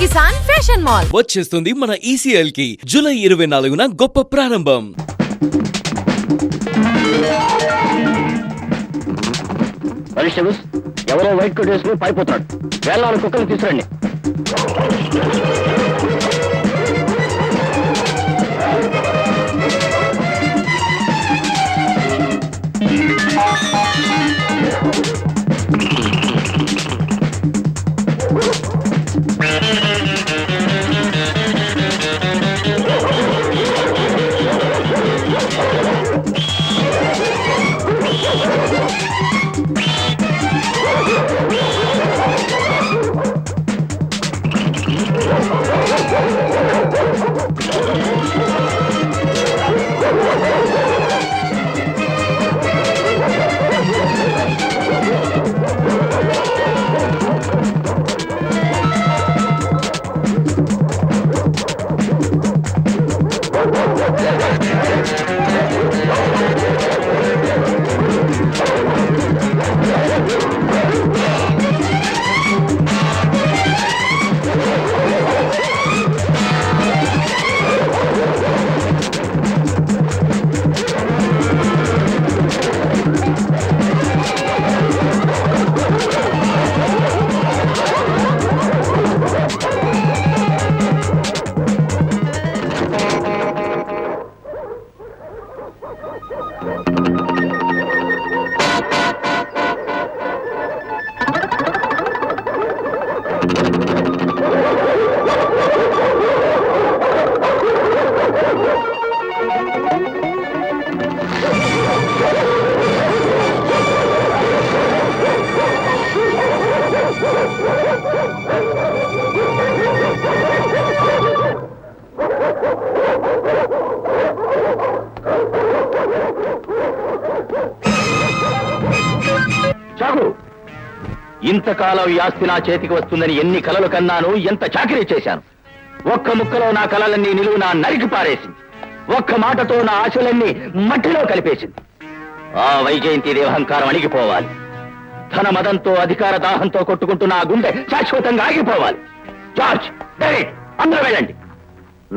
Kisan fashion mall వచ్చేస్తుంది మన ECL కి జూలై 24న గొప్ప ప్రారంభం. ఎవరో వైట్ కోట్ వేసుకుని పడిపోతాడు. వేళ్ళ కుక్కలు తీసుకురండి. ఇంతకాలం ఈ ఆస్తి నా చేతికి వస్తుందని ఎన్ని కలలు కన్నాను, ఎంత చాకరీ చేశాను. ఒక్క ముక్కలో నా కలలన్నీ నిలువునా నరికి పారేసింది. ఒక్క మాటతో నా ఆశలన్నీ మట్టిలో కలిపేసింది. ఆ వైజయంతిదేవి అహంకారం అణిగిపోవాలి. ధన మదంతో అధికార దాహంతో కొట్టుకుంటున్న ఆ గుండె శాశ్వతంగా ఆగిపోవాలి. జార్జ్, డేవిడ్, అందరూ వెళ్ళండి.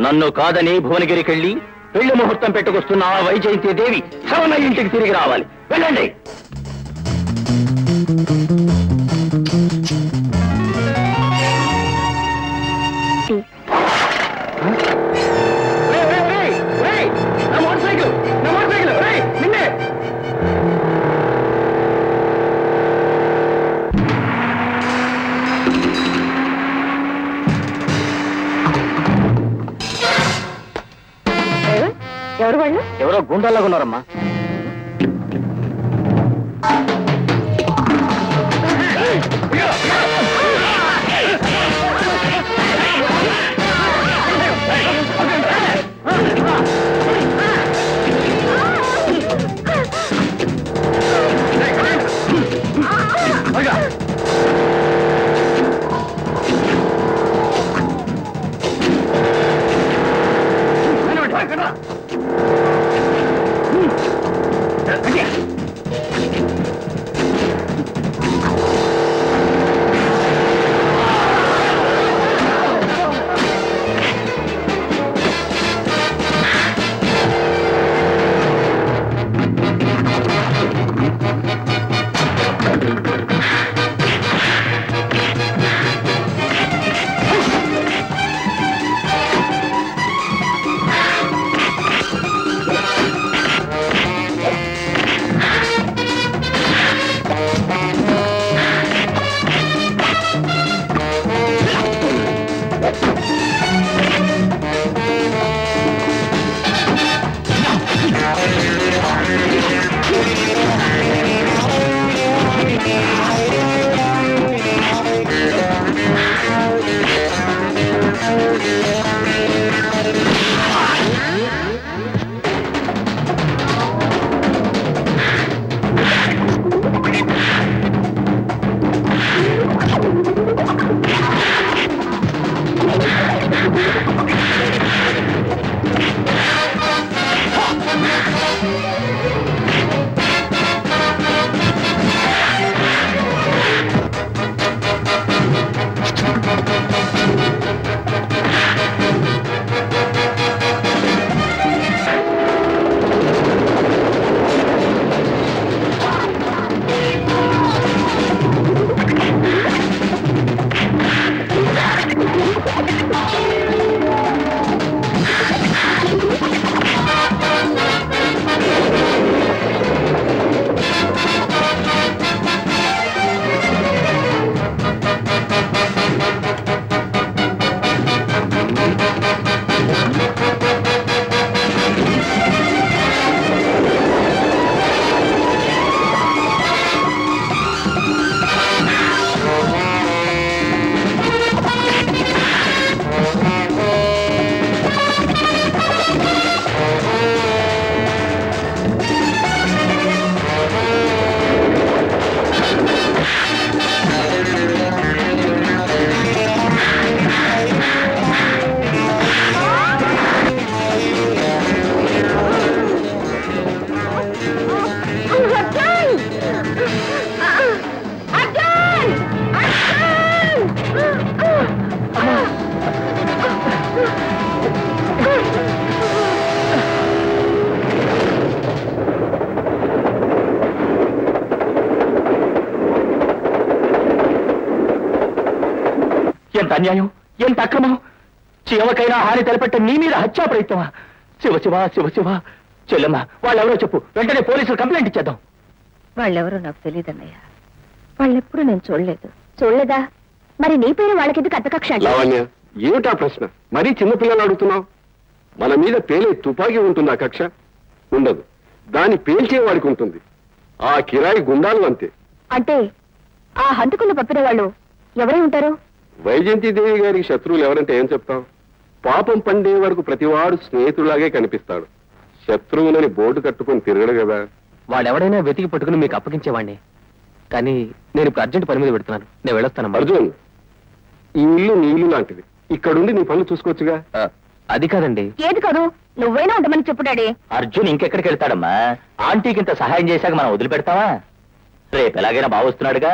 నన్ను కాదని భువనగిరికెళ్ళి పెళ్లి ముహూర్తం పెట్టుకొస్తున్న ఆ వైజయంతిదేవి సవన ఇంటికి తిరిగి రావాలి. వెళ్ళండి. ఎవరు వాళ్ళు? ఎవరో గుండాలాగా ఉన్నారమ్మా. అన్యాయం, ఎంత అక్రమం! చీమకైనా హాని తలపెట్ట నీ మీద హత్యా ప్రయత్నమా? శివ శివ శివ శివ! చెల్లెమ్మ, వాళ్ళెవరో చెప్పు, వెంటనే పోలీసులు కంప్లైంట్ ఇచ్చేద్దాం. వాళ్ళెవరో నాకు తెలియదన్నయ్య. వాళ్ళెప్పుడు నేను చూడలేదు. చూడలేదా? మరి నీ పేరు వాళ్ళకెందుకు అంత కక్ష అంటావు? లావణ్య, ఏమిటా ప్రశ్న? మరీ చిన్నపిల్లలు అడుగుతున్నావు. మన మీద పేలే తుపాకీ ఉంటుందా కక్ష? ఉండదు. దాన్ని పేల్చేవాడికి ఉంటుంది. ఆ కిరాయి గుండాలు అంతే. అంటే ఆ హంతకులు పంపిన వాళ్ళు ఎవరై ఉంటారు? వైజయంతిదేవి గారికి శత్రువులు ఎవరంటే ఏం చెప్తావు? పాపం పండే వరకు ప్రతివాడు స్నేహితులాగే కనిపిస్తాడు. శత్రువులని బోర్డు కట్టుకొని తిరగడు కదా. వాడెవడైనా వెతికి పట్టుకుని మీకు అప్పగించేవాడిని. కానీ నేను ఇప్పుడు అర్జెంట్ పని మీద పెడుతున్నాను. నేను వెళ్ళొస్తాను. అర్జున్, ఈ ఇల్లు నీ ఇల్లు లాంటిది. ఇక్కడుండి నీ పనులు చూసుకోవచ్చుగా. అది కాదండి. ఏది కాదు, నువ్వైనా ఉండమని చెప్పు డాడీ. అర్జున్ ఇంకెక్కడికి వెళ్తాడమ్మా? ఆంటీకి ఇంత సహాయం చేశాక మనం వదిలిపెడతావా? రేపు ఎలాగైనా బావ వస్తున్నాడుగా,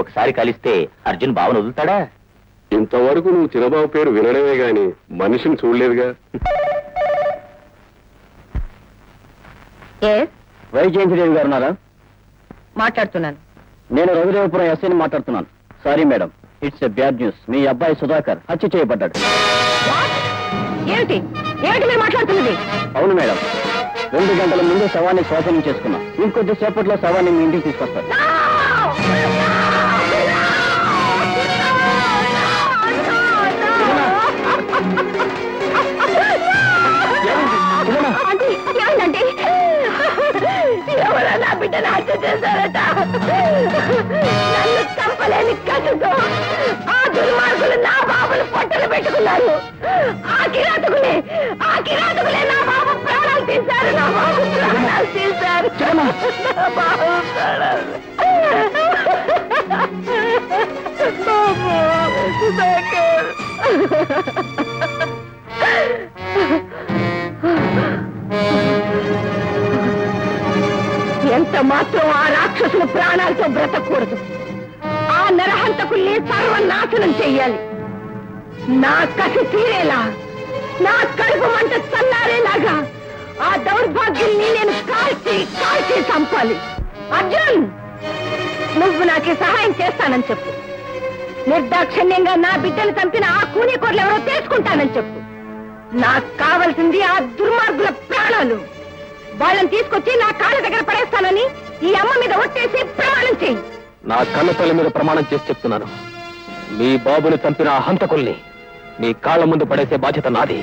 ఒకసారి కలిస్తే అర్జున్ బావను వదులుతాడా? ఇంతవరకు నువ్వు చిన్నబాబు పేరు వినడమే గాని మనిషిని చూడలేదుగా. వైజయంతిదేవి గారు ఉన్నారా? మాట్లాడుతున్నాను. నేను రఘుదేవపురం ఎస్ఐని మాట్లాడుతున్నాను. Sorry madam, it's a bad news. మీ అబ్బాయి సుధాకర్ హత్య చేయబడ్డాడు. ఏమిటి ఏమిటి మీరు మాట్లాడుతున్నది? అవును మేడం, 2 గంటల ముందు శవాన్ని స్వాధీనం చేసుకున్నాం. ఇంకొద్ది సేపట్లో శవాన్ని మీ ఇంటికి తీసుకొస్తారు. ఏమండి? ఎవరైనా బిడ్డను హత్య చేశారట. నన్ను చంపలేని కసుతో ఆ దుర్మార్గులు నా బాబులు పొట్టలు పెట్టుకున్నారు. ఆ కిరాతకులే నా బాబు ప్రాణాలు తీశారు. నా బాబు ప్రాణాలు తీశారు. నా బాబు ప్రాణాలు. బాబు సుధాకర్. ఎంత మాత్రం ఆ రాక్షసుల ప్రాణాలతో బ్రతకూడదు. ఆ నరహంతకుల్ని సర్వనాశనం చెయ్యాలి. నా కసి తీరేలా, నా కడుపు మంట చల్లారేలాగా ఆ దౌర్భాగ్యుల్ని నేను కాల్చి చంపాలి. అర్జున్, నువ్వు నాకు సహాయం చేస్తానని చెప్పు. నిర్దాక్షిణ్యంగా నా బిడ్డలు చంపిన ఆ కూనీకోర్లు ఎవరో తెలుసుకుంటానని చెప్పు. నాకు కావలసింది ఆ దుర్మార్గుల ప్రాణాలు. వాళ్ళని తీసుకొచ్చి నా కాళ్ళ దగ్గర పడేస్తానని ఈ అమ్మ మీద ఒట్టేసి ప్రమాణం చెయ్యి. నా కన్నతల్లి మీద ప్రమాణం చేసి చెప్తున్నాను. మీ బాబుని చంపిన ఆ హంతకుల్ని మీ కాళ్ళ ముందు పడేసే బాధ్యత నాది.